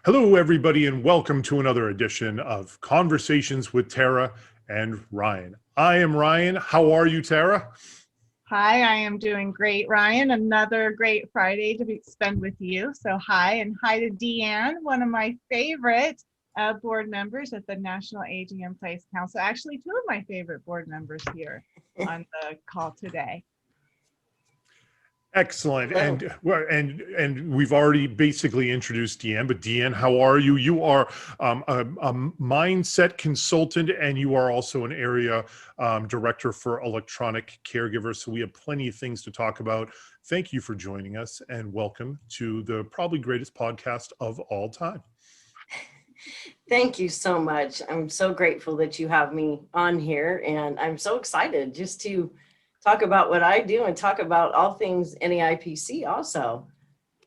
Hello, everybody, and welcome to another edition of Conversations with Tara and Ryan. I am Ryan. How are you, Tara? Hi, I am doing great, Ryan. Another great Friday to spend with you. So hi, and hi to Deanne, one of my favorite board members at the National Aging in Place Council. Actually, two of my favorite board members here on the call today. Excellent. And we've already basically introduced Deanne, but Deanne, how are you? You are a mindset consultant, and you are also an area director for Electronic Caregiver. So we have plenty of things to talk about. Thank you for joining us, and welcome to the probably greatest podcast of all time. Thank you so much. I'm so grateful that you have me on here, and I'm so excited just to talk about what I do and talk about all things NAIPC also.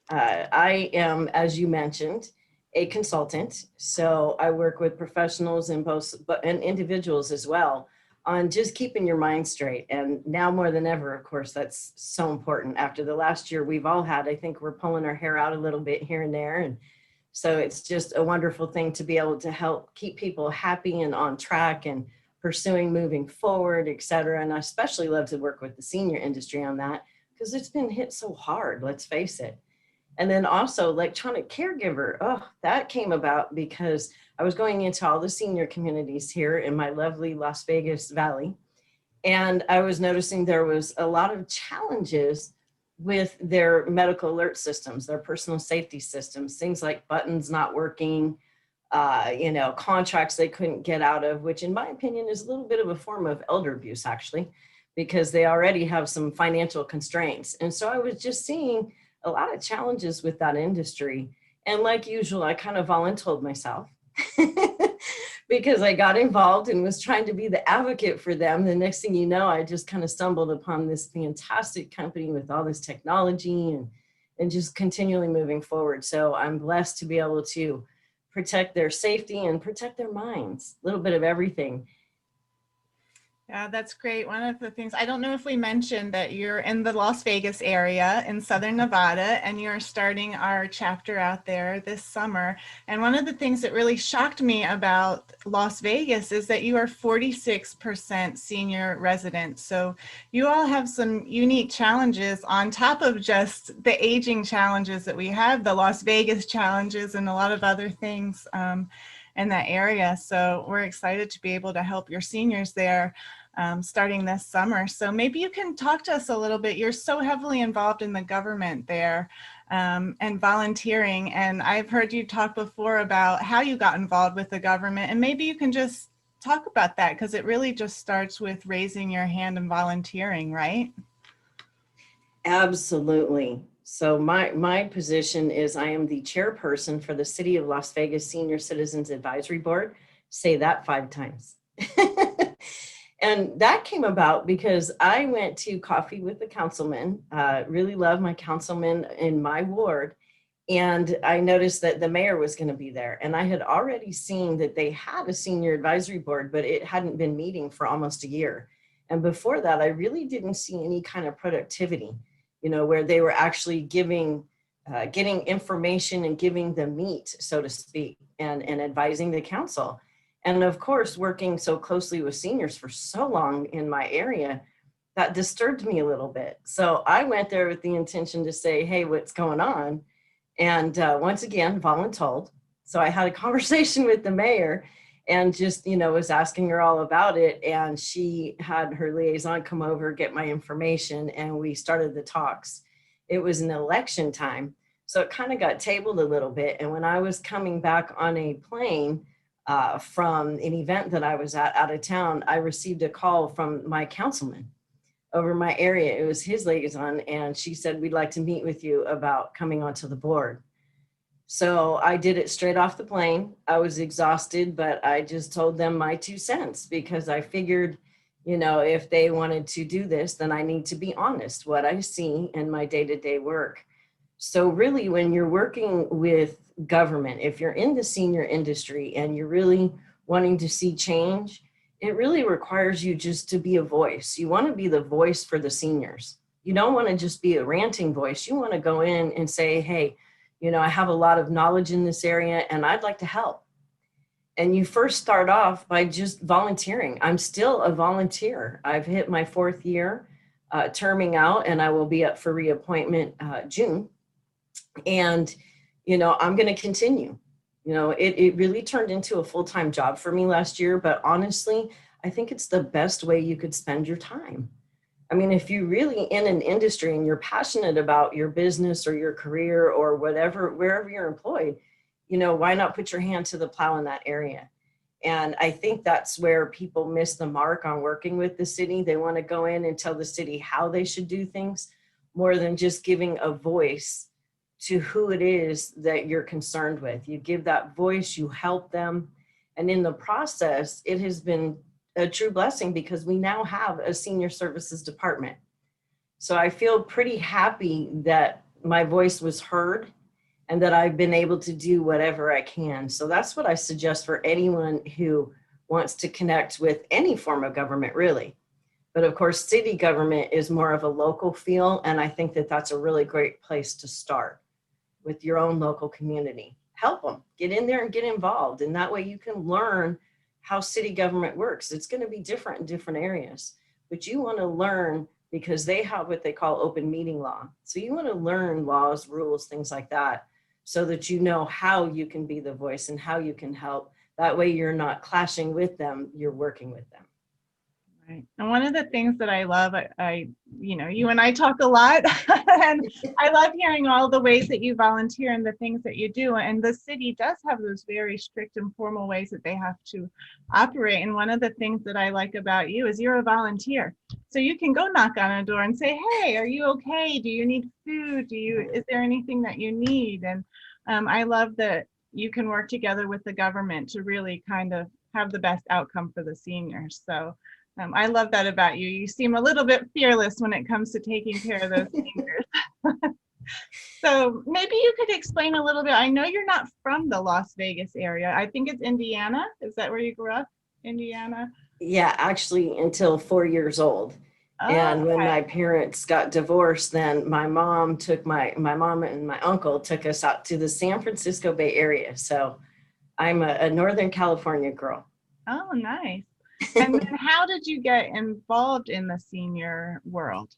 I am, as you mentioned, a consultant. So I work with professionals and individuals as well on just keeping your mind straight. And now more than ever, of course, that's so important. After the last year we've all had, I think we're pulling our hair out a little bit here and there. And so it's just a wonderful thing to be able to help keep people happy and on track and pursuing moving forward, et cetera. And I especially love to work with the senior industry on that because it's been hit so hard, let's face it. And then also Electronic Caregiver. Oh, that came about because I was going into all the senior communities here in my lovely Las Vegas Valley. And I was noticing there was a lot of challenges with their medical alert systems, their personal safety systems, things like buttons not working, contracts they couldn't get out of, which in my opinion is a little bit of a form of elder abuse actually, because they already have some financial constraints. And so I was just seeing a lot of challenges with that industry. And like usual, I kind of voluntold myself because I got involved and was trying to be the advocate for them. The next thing you know, I just kind of stumbled upon this fantastic company with all this technology and just continually moving forward. So I'm blessed to be able to protect their safety and protect their minds, a little bit of everything. Yeah, that's great. One of the things, I don't know if we mentioned that you're in the Las Vegas area in Southern Nevada, and you're starting our chapter out there this summer. And one of the things that really shocked me about Las Vegas is that you are 46% senior residents. So you all have some unique challenges on top of just the aging challenges that we have, the Las Vegas challenges and a lot of other things in that area. So we're excited to be able to help your seniors there starting this summer. So maybe you can talk to us a little bit. You're so heavily involved in the government there and volunteering. And I've heard you talk before about how you got involved with the government. And maybe you can just talk about that, because it really just starts with raising your hand and volunteering, right? Absolutely. So my position is I am the chairperson for the City of Las Vegas Senior Citizens Advisory Board. Say that 5 times. And that came about because I went to coffee with the councilman, really love my councilman in my ward. And I noticed that the mayor was going to be there. And I had already seen that they had a senior advisory board, but it hadn't been meeting for almost a year. And before that, I really didn't see any kind of productivity, where they were actually getting information and giving the meat, so to speak, and advising the council. And of course, working so closely with seniors for so long in my area, that disturbed me a little bit. So I went there with the intention to say, hey, what's going on? And once again, voluntold. So I had a conversation with the mayor and just, was asking her all about it. And she had her liaison come over, get my information, and we started the talks. It was an election time, so it kind of got tabled a little bit. And when I was coming back on a plane from an event that I was at out of town, I received a call from my councilman over my area. It was his liaison, and she said, we'd like to meet with you about coming onto the board. So I did it straight off the plane. I was exhausted, but I just told them my 2 cents because I figured, if they wanted to do this, then I need to be honest, what I see in my day-to-day work. So really, when you're working with government, if you're in the senior industry and you're really wanting to see change, it really requires you just to be a voice. You want to be the voice for the seniors. You don't want to just be a ranting voice. You want to go in and say, hey, You know, I have a lot of knowledge in this area and I'd like to help. And you first start off by just volunteering. I'm still a volunteer. I've hit my 4th year, terming out, and I will be up for reappointment June. And, you know, I'm going to continue. You know, it really turned into a full-time job for me last year, but honestly, I think it's the best way you could spend your time. I mean, if you're really in an industry and you're passionate about your business or your career or whatever, wherever you're employed, you know, why not put your hand to the plow in that area? And I think that's where people miss the mark on working with the city. They want to go in and tell the city how they should do things more than just giving a voice to who it is that you're concerned with. You give that voice, you help them. And in the process, it has been a true blessing because we now have a senior services department. So I feel pretty happy that my voice was heard and that I've been able to do whatever I can. So that's what I suggest for anyone who wants to connect with any form of government, really. But of course, city government is more of a local feel. And I think that that's a really great place to start with your own local community. Help them, get in there and get involved. And that way you can learn how city government works. It's going to be different in different areas, but you want to learn because they have what they call open meeting law. So you want to learn laws, rules, things like that, so that you know how you can be the voice and how you can help. That way you're not clashing with them, you're working with them. Right. And one of the things that I love, you know, you and I talk a lot, and I love hearing all the ways that you volunteer and the things that you do. And the city does have those very strict and formal ways that they have to operate. And one of the things that I like about you is you're a volunteer. So you can go knock on a door and say, hey, are you okay? Do you need food? Is there anything that you need? And I love that you can work together with the government to really kind of have the best outcome for the seniors. So I love that about you. You seem a little bit fearless when it comes to taking care of those seniors. So maybe you could explain a little bit. I know you're not from the Las Vegas area. I think it's Indiana. Is that where you grew up? Indiana? Yeah, actually until 4 years old. Oh, and when okay. my parents got divorced, then my mom and my uncle took us out to the San Francisco Bay Area. So I'm a Northern California girl. Oh, nice. And then how did you get involved in the senior world?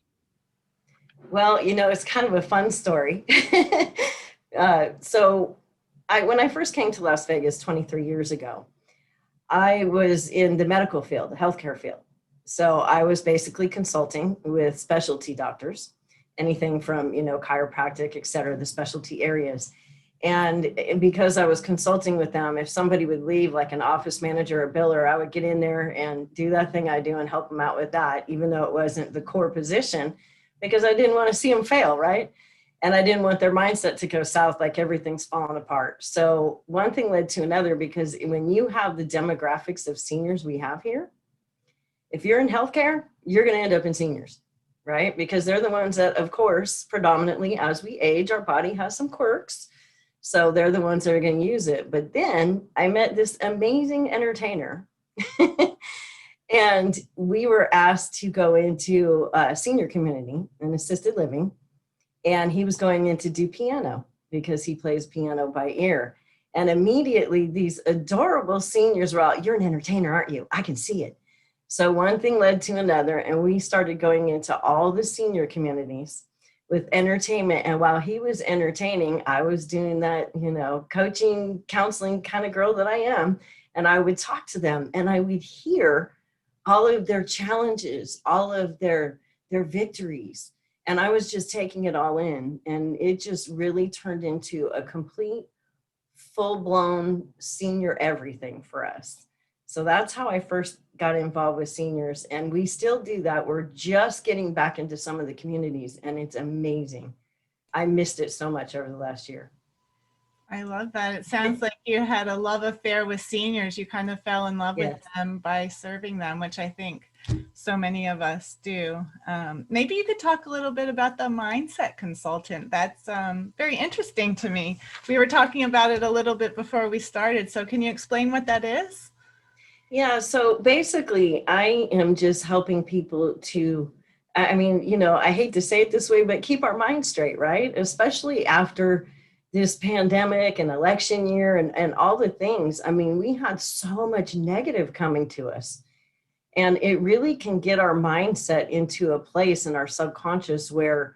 Well, you know, it's kind of a fun story. So when I first came to Las Vegas 23 years ago, I was in the medical field, the healthcare field. So I was basically consulting with specialty doctors, anything from, you know, chiropractic, et cetera, the specialty areas. And because I was consulting with them, if somebody would leave, like an office manager or biller, I would get in there and do that thing I do and help them out with that, even though it wasn't the core position, because I didn't want to see them fail, right? And I didn't want their mindset to go south, like everything's falling apart. So one thing led to another, because when you have the demographics of seniors we have here, if you're in healthcare, you're going to end up in seniors, right? Because they're the ones that, of course, predominantly as we age, our body has some quirks. So they're the ones that are going to use it. But then I met this amazing entertainer and we were asked to go into a senior community, an assisted living. And he was going in to do piano because he plays piano by ear. And immediately these adorable seniors were out, you're an entertainer, aren't you? I can see it. So one thing led to another, and we started going into all the senior communities with entertainment. And while he was entertaining, I was doing that, you know, coaching, counseling kind of girl that I am. And I would talk to them and I would hear all of their challenges, all of their victories. And I was just taking it all in. And it just really turned into a complete, full-blown senior everything for us. So that's how I first got involved with seniors. And we still do that. We're just getting back into some of the communities and it's amazing. I missed it so much over the last year. I love that. It sounds like you had a love affair with seniors. You kind of fell in love with them by serving them, which I think so many of us do. Maybe you could talk a little bit about the mindset consultant. That's very interesting to me. We were talking about it a little bit before we started. So can you explain what that is? Yeah, so basically I am just helping people to, I mean, you know, I hate to say it this way, but keep our mind straight, right? Especially after this pandemic and election year and all the things, I mean, we had so much negative coming to us. And it really can get our mindset into a place in our subconscious where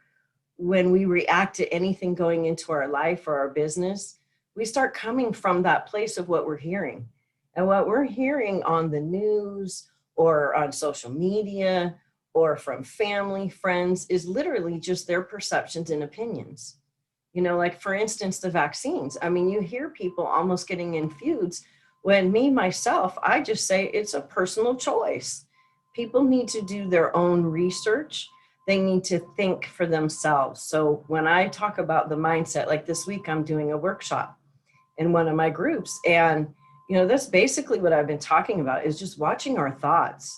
when we react to anything going into our life or our business, we start coming from that place of what we're hearing. And what we're hearing on the news or on social media or from family, friends is literally just their perceptions and opinions. You know, like for instance, the vaccines. I mean, you hear people almost getting in feuds when me, myself, I just say it's a personal choice. People need to do their own research. They need to think for themselves. So when I talk about the mindset, like this week, I'm doing a workshop in one of my groups. And, you know, that's basically what I've been talking about is just watching our thoughts.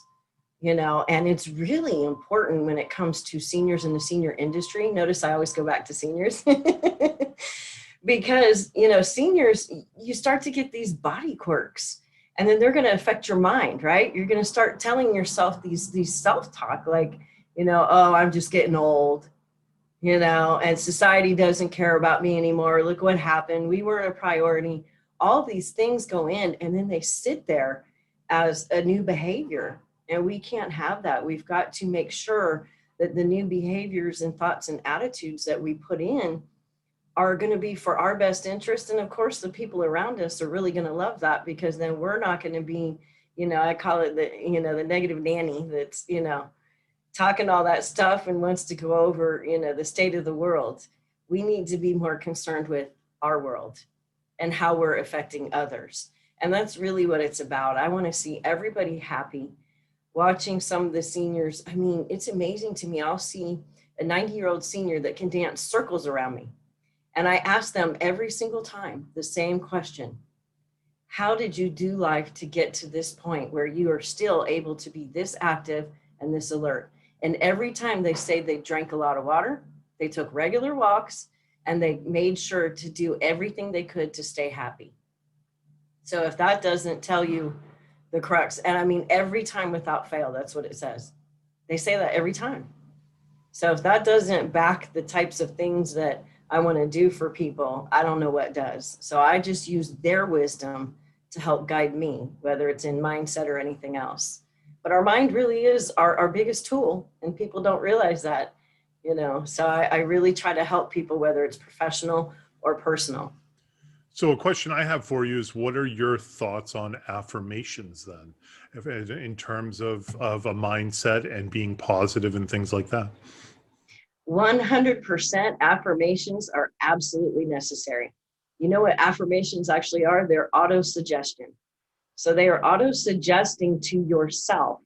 You know, and it's really important when it comes to seniors in the senior industry. Notice I always go back to seniors because, you know, seniors, you start to get these body quirks and then they're going to affect your mind, right? You're going to start telling yourself these self-talk like, you know, oh, I'm just getting old, you know, and society doesn't care about me anymore. Look what happened. We weren't a priority. All these things go in and then they sit there as a new behavior. And we can't have that. We've got to make sure that the new behaviors and thoughts and attitudes that we put in are going to be for our best interest. And of course, the people around us are really going to love that because then we're not going to be, you know, I call it the, you know, the negative nanny that's, you know, talking all that stuff and wants to go over, you know, the state of the world. We need to be more concerned with our world and how we're affecting others. And that's really what it's about. I want to see everybody happy. Watching some of the seniors, I mean, it's amazing to me. I'll see a 90-year-old senior that can dance circles around me. And I ask them every single time the same question. How did you do life to get to this point where you are still able to be this active and this alert? And every time they say they drank a lot of water, they took regular walks, and they made sure to do everything they could to stay happy. So if that doesn't tell you the crux, and I mean, every time without fail, that's what it says. They say that every time. So if that doesn't back the types of things that I want to do for people, I don't know what does. So I just use their wisdom to help guide me, whether it's in mindset or anything else. But our mind really is our biggest tool, and people don't realize that, you know. So I really try to help people, whether it's professional or personal. So a question I have for you is, what are your thoughts on affirmations then, in terms of a mindset and being positive and things like that? 100% affirmations are absolutely necessary. You know what affirmations actually are? They're auto-suggestion. So they are auto-suggesting to yourself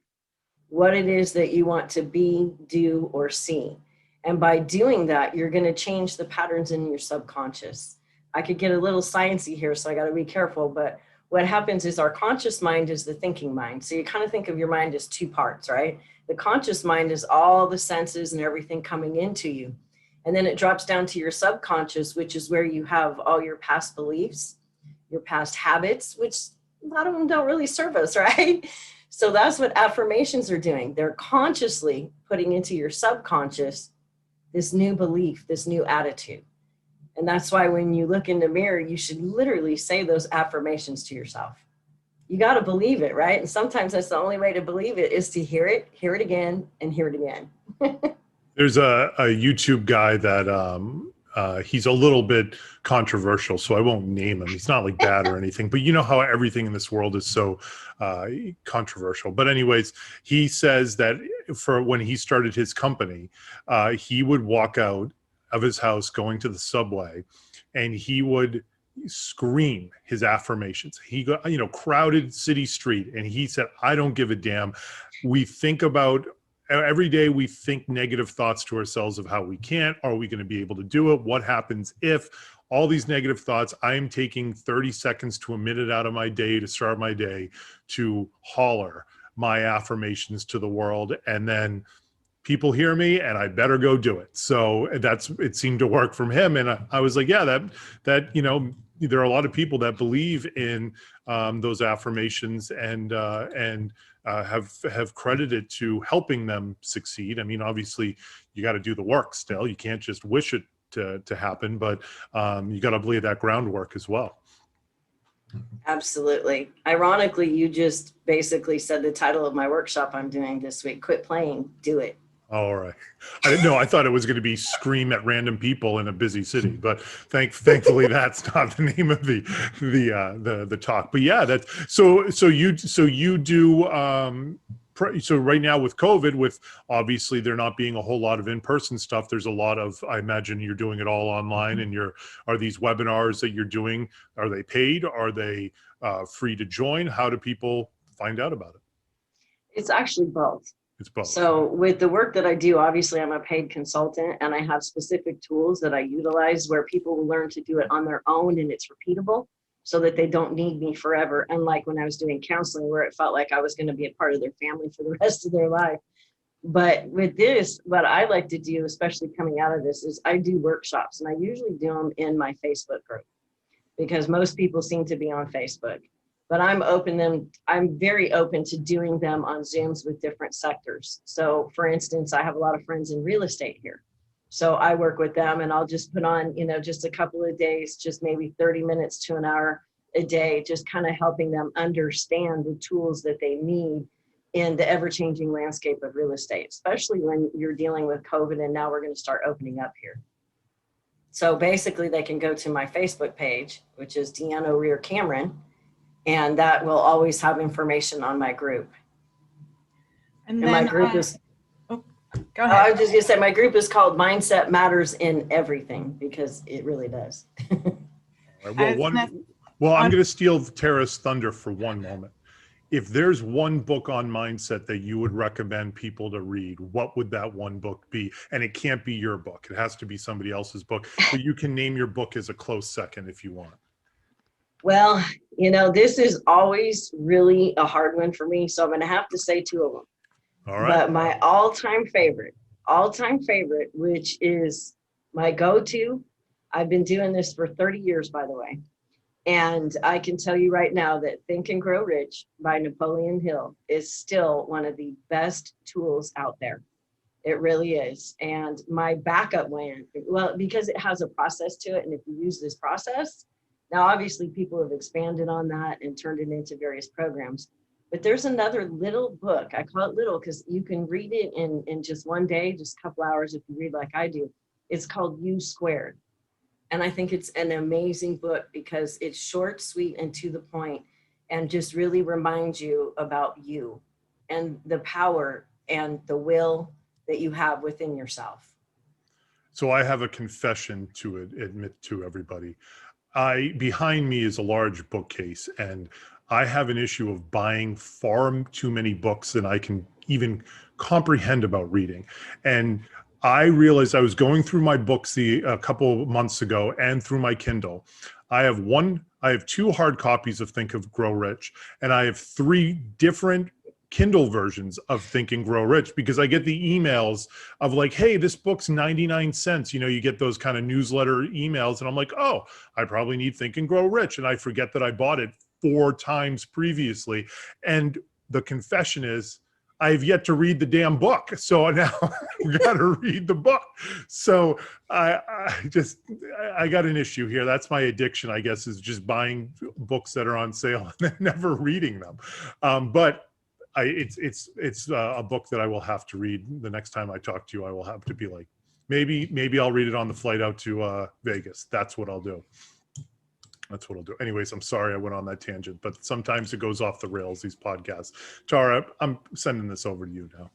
what it is that you want to be, do, or see. And by doing that, you're going to change the patterns in your subconscious. I could get a little sciencey here, so I got to be careful. But what happens is our conscious mind is the thinking mind. So you kind of think of your mind as two parts, right? The conscious mind is all the senses and everything coming into you. And then it drops down to your subconscious, which is where you have all your past beliefs, your past habits, which a lot of them don't really serve us, right? So that's what affirmations are doing. They're consciously putting into your subconscious this new belief, this new attitude. And that's why when you look in the mirror, you should literally say those affirmations to yourself. You got to believe it, right? And sometimes that's the only way to believe it is to hear it again, and hear it again. There's a YouTube guy that he's a little bit controversial, so I won't name him. He's not like bad or anything, but you know how everything in this world is so controversial. But anyways, he says that for when he started his company, he would walk out of his house going to the subway, and he would scream his affirmations. He got, you know, crowded city street, and he said, I don't give a damn. We think about every day, we think negative thoughts to ourselves of how we can't. Are we going to be able to do it? What happens if? All these negative thoughts? I am taking 30 seconds to a minute out of my day to start my day to holler my affirmations to the world, and then people hear me and I better go do it. So it seemed to work from him. And I was like, yeah, that, you know, there are a lot of people that believe in those affirmations and have credited to helping them succeed. I mean, obviously you got to do the work still. You can't just wish it to happen, but you got to lay that groundwork as well. Absolutely. Ironically, you just basically said the title of my workshop I'm doing this week: Quit Playing, Do It. All right. I didn't know. I thought it was going to be scream at random people in a busy city, but thankfully that's not the name of the talk. But yeah, that's so you do so right now with COVID, with obviously there not being a whole lot of in-person stuff, there's a lot of, I imagine you're doing it all online, and are these webinars that you're doing, are they paid? Are they free to join? How do people find out about it? It's actually both. It's both. So with the work that I do, obviously I'm a paid consultant, and I have specific tools that I utilize where people will learn to do it on their own, and it's repeatable so that they don't need me forever. Unlike when I was doing counseling, where it felt like I was going to be a part of their family for the rest of their life. But with this, what I like to do, especially coming out of this, is I do workshops, and I usually do them in my Facebook group because most people seem to be on Facebook. But I'm very open to doing them on Zooms with different sectors. So for instance, I have a lot of friends in real estate here. So I work with them, and I'll just put on, just a couple of days, just maybe 30 minutes to an hour a day, just kind of helping them understand the tools that they need in the ever-changing landscape of real estate, especially when you're dealing with COVID, and now we're going to start opening up here. So basically they can go to my Facebook page, which is Deanne O'Rear-Cameron, and that will always have information on my group. And my group is, go ahead. I was just gonna say, my group is called Mindset Matters in Everything, because it really does. All right, I'm going to steal Tara's thunder for one moment. If there's one book on mindset that you would recommend people to read, what would that one book be? And it can't be your book. It has to be somebody else's book, but you can name your book as a close second if you want. Well, this is always really a hard one for me, so I'm going to have to say two of them. All right. But my all-time favorite, which is my go-to, I've been doing this for 30 years, by the way. And I can tell you right now that Think and Grow Rich by Napoleon Hill is still one of the best tools out there. It really is. And my backup one, well, because it has a process to it, and if you use this process, now obviously people have expanded on that and turned it into various programs. But there's another little book. I call it little because you can read it in just one day, just a couple hours if you read like I do. It's called U Squared. And I think it's an amazing book because it's short, sweet, and to the point, and just really reminds you about you and the power and the will that you have within yourself. So I have a confession to admit to everybody. Behind me is a large bookcase, and I have an issue of buying far too many books than I can even comprehend about reading. And I realized I was going through my books a couple of months ago and through my Kindle. I have two hard copies of Think and Grow Rich, and I have 3 different Kindle versions of Think and Grow Rich, because I get the emails of like, hey, this book's 99 cents. You get those kind of newsletter emails, and I'm like, oh, I probably need Think and Grow Rich. And I forget that I bought it 4 times previously. And the confession is, I've yet to read the damn book. So now I've got to read the book. So I got an issue here. That's my addiction, I guess, is just buying books that are on sale and then never reading them. But it's a book that I will have to read. The next time I talk to you, I will have to be like, maybe I'll read it on the flight out to Vegas. That's what I'll do. That's what I'll do. Anyways, I'm sorry I went on that tangent, but sometimes it goes off the rails, these podcasts. Tara, I'm sending this over to you now.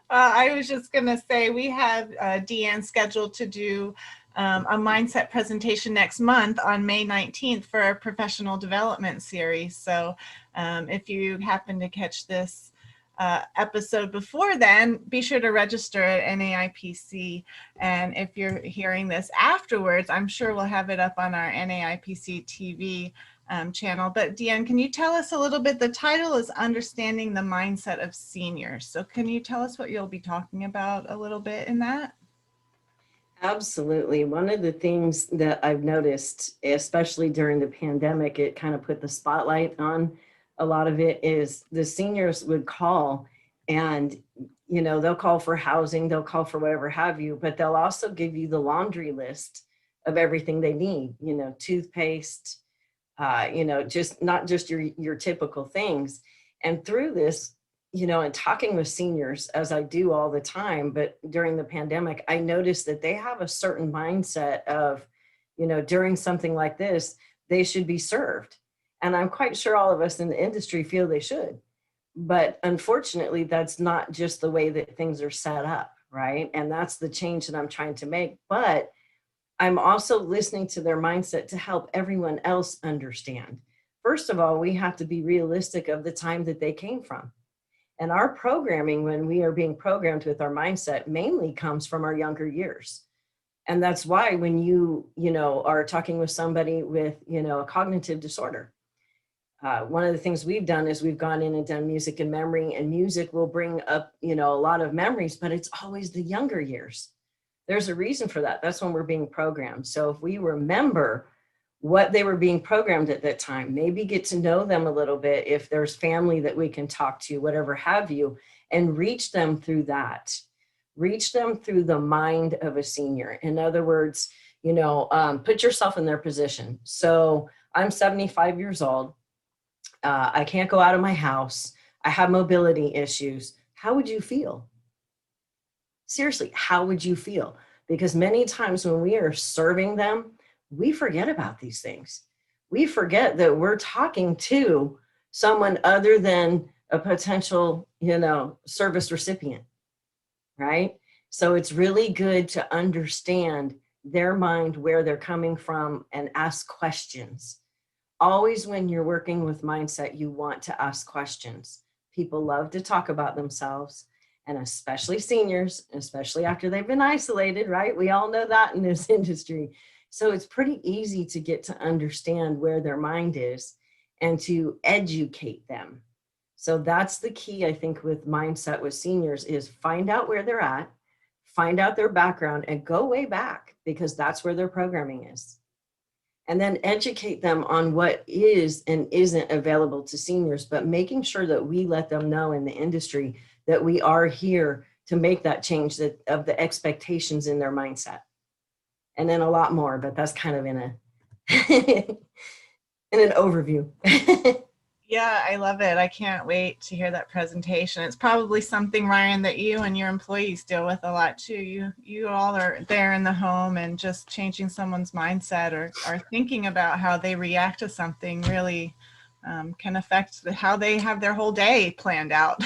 I was just going to say, we have Deanne scheduled to do a mindset presentation next month on May 19th for our professional development series. So if you happen to catch this episode before then, be sure to register at NAIPC. And if you're hearing this afterwards, I'm sure we'll have it up on our NAIPC-TV channel. But Deanne, can you tell us a little bit? The title is Understanding the Mindset of Seniors. So can you tell us what you'll be talking about a little bit in that? Absolutely. One of the things that I've noticed, especially during the pandemic, it kind of put the spotlight on a lot of it, is the seniors would call And, you know, they'll call for housing, they'll call for whatever have you, but they'll also give you the laundry list of everything they need, you know, toothpaste, you know, just not just your typical things. And through this, you know, and talking with seniors, as I do all the time, but during the pandemic, I noticed that they have a certain mindset of, you know, during something like this, they should be served. And I'm quite sure all of us in the industry feel they should. But unfortunately, that's not just the way that things are set up, right? And that's the change that I'm trying to make. But I'm also listening to their mindset to help everyone else understand. First of all, we have to be realistic of the time that they came from. And our programming, when we are being programmed with our mindset, mainly comes from our younger years. And that's why when you know, are talking with somebody with, you know, a cognitive disorder, one of the things we've done is we've gone in and done music and memory, and music will bring up, you know, a lot of memories, but it's always the younger years. There's a reason for that. That's when we're being programmed. So if we remember what they were being programmed at that time, maybe get to know them a little bit, if there's family that we can talk to, whatever have you, and reach them through that. Reach them through the mind of a senior. In other words, you know, put yourself in their position. So I'm 75 years old. I can't go out of my house. I have mobility issues. How would you feel? Seriously, how would you feel? Because many times when we are serving them, we forget about these things. We forget that we're talking to someone other than a potential, you know, service recipient, right? So it's really good to understand their mind, where they're coming from, and ask questions. Always when you're working with mindset, you want to ask questions. People love to talk about themselves, and especially seniors, especially after they've been isolated, right? We all know that in this industry. So it's pretty easy to get to understand where their mind is and to educate them. So that's the key, I think, with mindset with seniors, is find out where they're at, find out their background, and go way back, because that's where their programming is. And then educate them on what is and isn't available to seniors, but making sure that we let them know in the industry that we are here to make that change, that of the expectations in their mindset. And then a lot more, but that's kind of in a in an overview. Yeah, I love it. I can't wait to hear that presentation. It's probably something, Ryan, that you and your employees deal with a lot too. You all are there in the home, and just changing someone's mindset or thinking about how they react to something really can affect how they have their whole day planned out.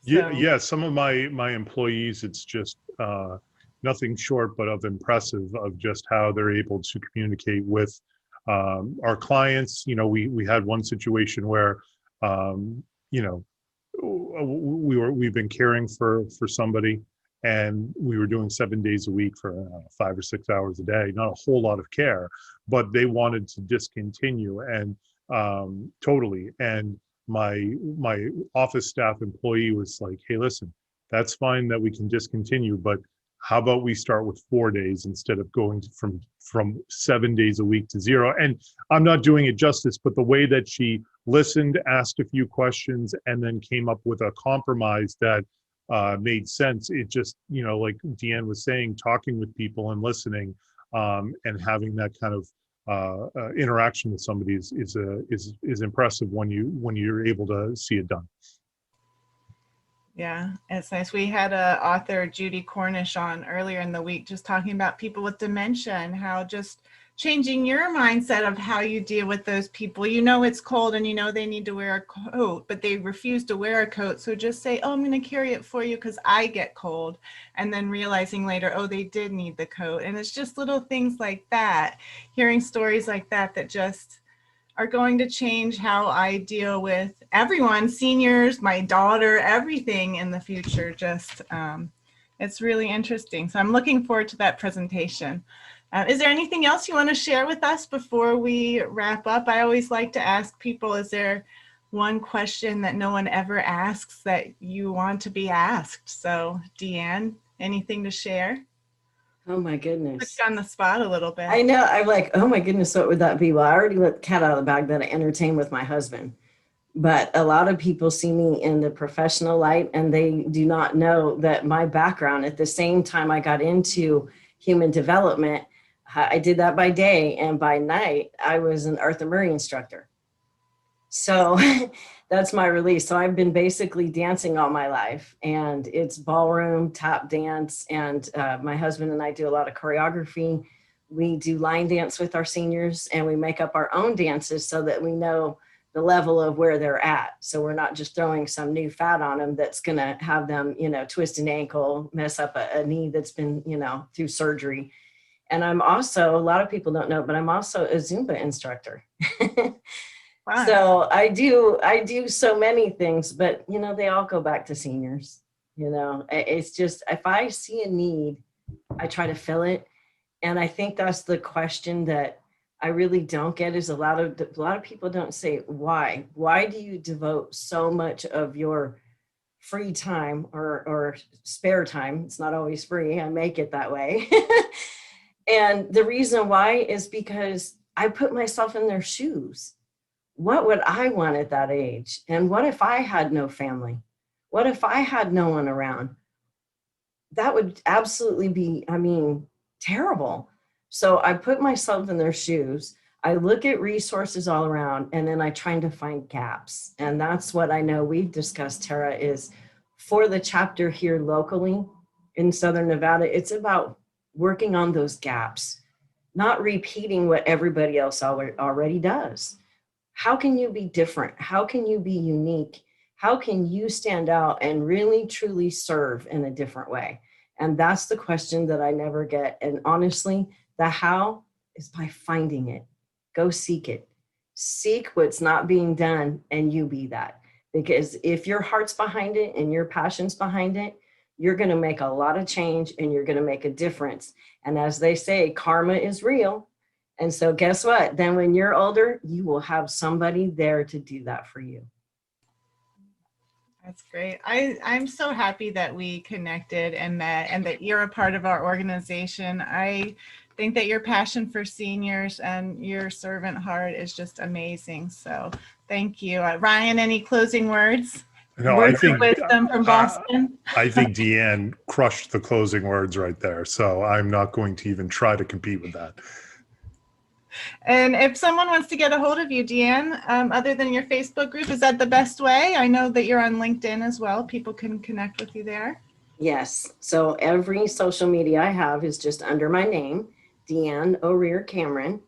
Yeah, some of my employees, it's just nothing short but of impressive of just how they're able to communicate with our clients. You know, we had one situation where you know, we've been caring for somebody, and we were doing 7 days a week for 5 or 6 hours a day, not a whole lot of care, but they wanted to discontinue, and totally. And my office staff employee was like, hey, listen, that's fine that we can discontinue, but how about we start with 4 days instead of going from 7 days a week to 0? And I'm not doing it justice, but the way that she listened, asked a few questions, and then came up with a compromise that made sense. It just, you know, like Deanne was saying, talking with people and listening, and having that kind of interaction with somebody is impressive when you're able to see it done. Yeah, it's nice. We had author Judy Cornish on earlier in the week, just talking about people with dementia and how just changing your mindset of how you deal with those people. You know it's cold and you know they need to wear a coat, but they refuse to wear a coat. So just say, oh, I'm going to carry it for you because I get cold. And then realizing later, oh, they did need the coat. And it's just little things like that, hearing stories like that, that just are going to change how I deal with everyone, seniors, my daughter, everything in the future. Just, it's really interesting. So I'm looking forward to that presentation. Is there anything else you want to share with us before we wrap up? I always like to ask people, is there one question that no one ever asks that you want to be asked? So Deanne, anything to share? Oh my goodness. Put you on the spot a little bit. I know. I'm like, oh my goodness, what would that be? Well, I already let the cat out of the bag that I entertain with my husband. But a lot of people see me in the professional light, and they do not know that my background, at the same time I got into human development, I did that by day, and by night I was an Earth and Murray instructor. So that's my release. So I've been basically dancing all my life, and it's ballroom, tap dance, and my husband and I do a lot of choreography. We do line dance with our seniors, and we make up our own dances so that we know the level of where they're at. So we're not just throwing some new fat on them that's going to have them, twist an ankle, mess up a knee that's been, through surgery. And I'm also, a lot of people don't know, but I'm also a Zumba instructor. Wow. So I do so many things, but they all go back to seniors. It's just, if I see a need, I try to fill it. And I think that's the question that I really don't get, is a lot of people don't say why. Why do you devote so much of your free time or spare time? It's not always free. I make it that way. And the reason why is because I put myself in their shoes. What would I want at that age? And what if I had no family? What if I had no one around? That would absolutely be, terrible. So I put myself in their shoes. I look at resources all around, and then I try to find gaps. And that's what I know we've discussed, Tara, is for the chapter here locally in Southern Nevada, it's about working on those gaps, not repeating what everybody else already does. How can you be different? How can you be unique? How can you stand out and really, truly serve in a different way? And that's the question that I never get. And honestly, the how is by finding it. Go seek it. Seek what's not being done, and you be that. Because if your heart's behind it and your passion's behind it, you're going to make a lot of change, and you're going to make a difference. And as they say, karma is real. And so guess what? Then when you're older, you will have somebody there to do that for you. That's great. I'm so happy that we connected and met, and that you're a part of our organization. I think that your passion for seniors and your servant heart is just amazing. So thank you. Ryan, any closing words? No, Words of wisdom from Boston. I think Deanne crushed the closing words right there. So I'm not going to even try to compete with that. And if someone wants to get a hold of you, Deanne, other than your Facebook group, is that the best way? I know that you're on LinkedIn as well. People can connect with you there. Yes. So every social media I have is just under my name, Deanne O'Rear-Cameron.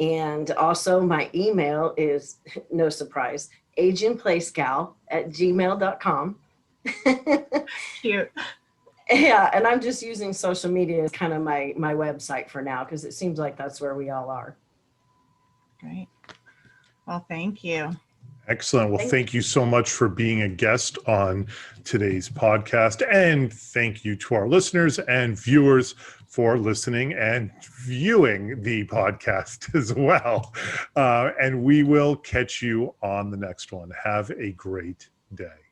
And also my email is, no surprise, ageandplaygal@gmail.com. Cute. Yeah, and I'm just using social media as kind of my website for now, because it seems like that's where we all are. Great. Well, thank you. Excellent. Well, thank you so much for being a guest on today's podcast. And thank you to our listeners and viewers for listening and viewing the podcast as well. And we will catch you on the next one. Have a great day.